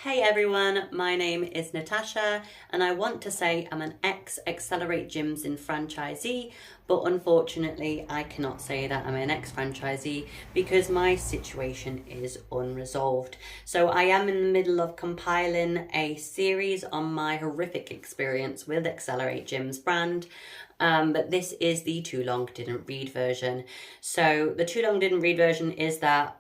Hey everyone, my name is Natasha and I want to say I'm an ex-Xcelerate Gyms in franchisee, but unfortunately I cannot say that I'm an ex-franchisee because my situation is unresolved. So I am in the middle of compiling a series on my horrific experience with Xcelerate Gyms brand. But this is the too long didn't read version. So the too long didn't read version is that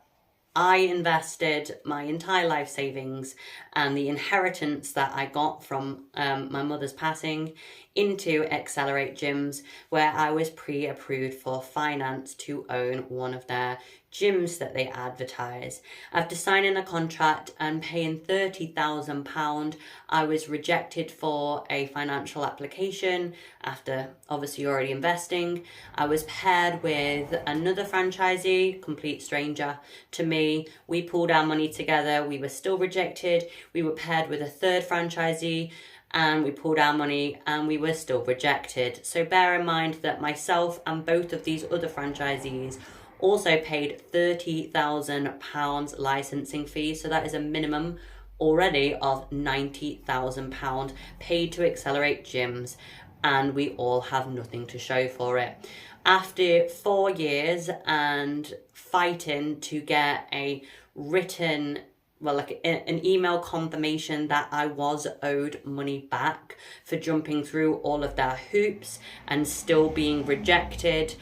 I invested my entire life savings and the inheritance that I got from my mother's passing into Xcelerate Gyms, where I was pre-approved for finance to own one of their gyms that they advertise. After signing a contract and paying £30,000, I was rejected for a financial application after obviously already investing. I was paired with another franchisee, complete stranger to me. We pulled our money together. We were still rejected. We were paired with a third franchisee and we pulled our money and we were still rejected. So bear in mind that myself and both of these other franchisees also paid £30,000 licensing fee. So that is a minimum already of £90,000 paid to Xcelerate Gyms, and we all have nothing to show for it. After 4 years and fighting to get a written, an email confirmation that I was owed money back for jumping through all of their hoops and still being rejected,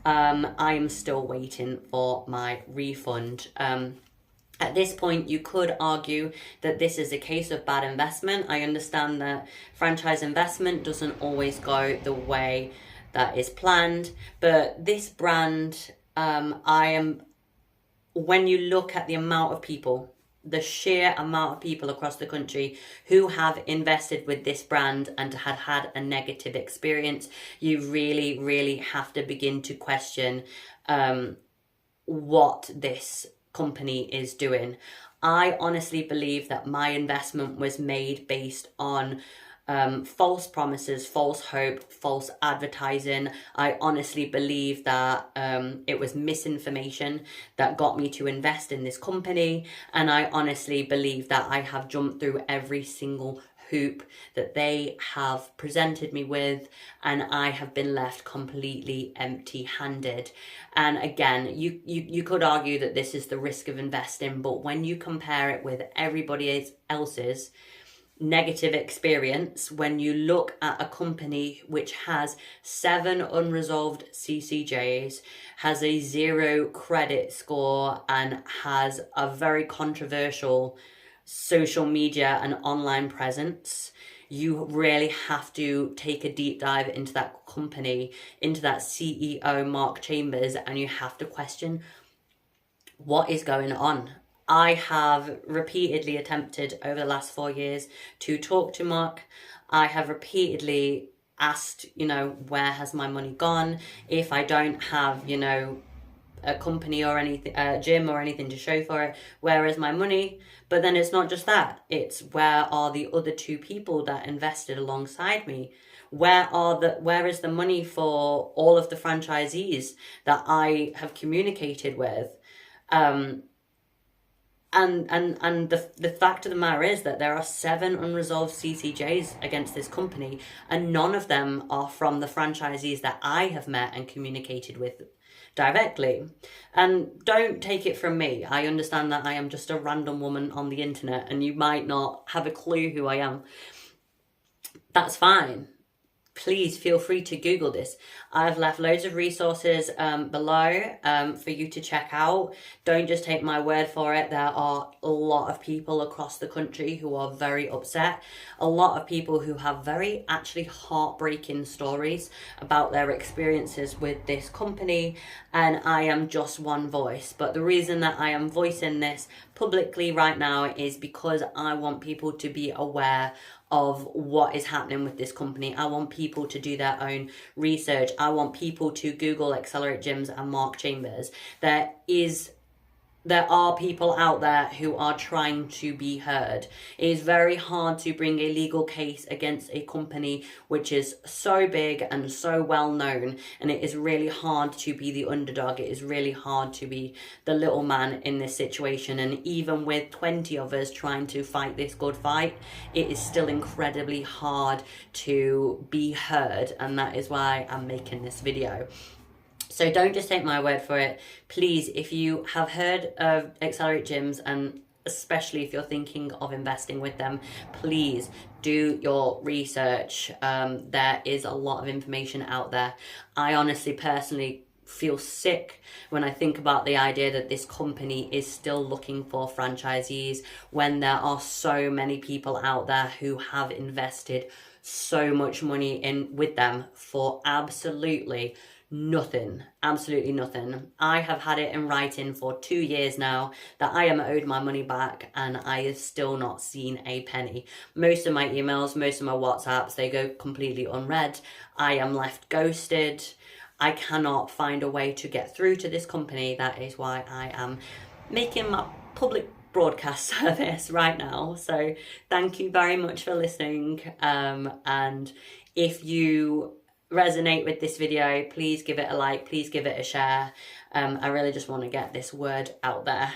I am still waiting for my refund. At this point, you could argue that this is a case of bad investment. I understand that franchise investment doesn't always go the way that is planned, but this brand, when you look at the amount of people, the sheer amount of people across the country who have invested with this brand and had a negative experience, you really, really have to begin to question what this company is doing. I honestly believe that my investment was made based on false promises, false hope, false advertising. I honestly believe that it was misinformation that got me to invest in this company, and I honestly believe that I have jumped through every single hoop that they have presented me with, and I have been left completely empty-handed. And again, you could argue that this is the risk of investing, but when you compare it with everybody else's negative experience, when you look at a company which has 7 unresolved CCJs, has a 0 credit score, and has a very controversial social media and online presence, you really have to take a deep dive into that company, into that CEO Mark Chambers, and you have to question what is going on. I have repeatedly attempted over the last 4 years to talk to Mark. I have repeatedly asked, where has my money gone? If I don't have, a company or anything, a gym or anything to show for it, where is my money? But then it's not just that, it's where are the other 2 people that invested alongside me? Where is the money for all of the franchisees that I have communicated with? And the fact of the matter is that there are 7 unresolved CCJs against this company, and none of them are from the franchisees that I have met and communicated with directly. And don't take it from me, I understand that I am just a random woman on the internet and you might not have a clue who I am. That's fine. Please feel free to Google this. I've left loads of resources below for you to check out. Don't just take my word for it. There are a lot of people across the country who are very upset. A lot of people who have very actually heartbreaking stories about their experiences with this company. And I am just one voice. But the reason that I am voicing this publicly right now is because I want people to be aware of what is happening with this company. I want people to do their own research. I want people to Google Xcelerate Gyms and Mark Chambers. There is there are people out there who are trying to be heard. It is very hard to bring a legal case against a company which is so big and so well known, and it is really hard to be the underdog. It is really hard to be the little man in this situation, and even with 20 of us trying to fight this good fight, it is still incredibly hard to be heard, and that is why I'm making this video. So don't just take my word for it. Please, if you have heard of Xcelerate Gyms, and especially if you're thinking of investing with them, please do your research. There is a lot of information out there. I honestly, personally, feel sick when I think about the idea that this company is still looking for franchisees when there are so many people out there who have invested so much money in with them for absolutely nothing. Absolutely nothing. I have had it in writing for 2 years now that I am owed my money back, and I have still not seen a penny. Most of my emails, most of my WhatsApps, they go completely unread. I am left ghosted. I cannot find a way to get through to this company. That is why I am making my public broadcast service right now. So thank you very much for listening. And if you resonate with this video, please give it a like, please give it a share. I really just want to get this word out there.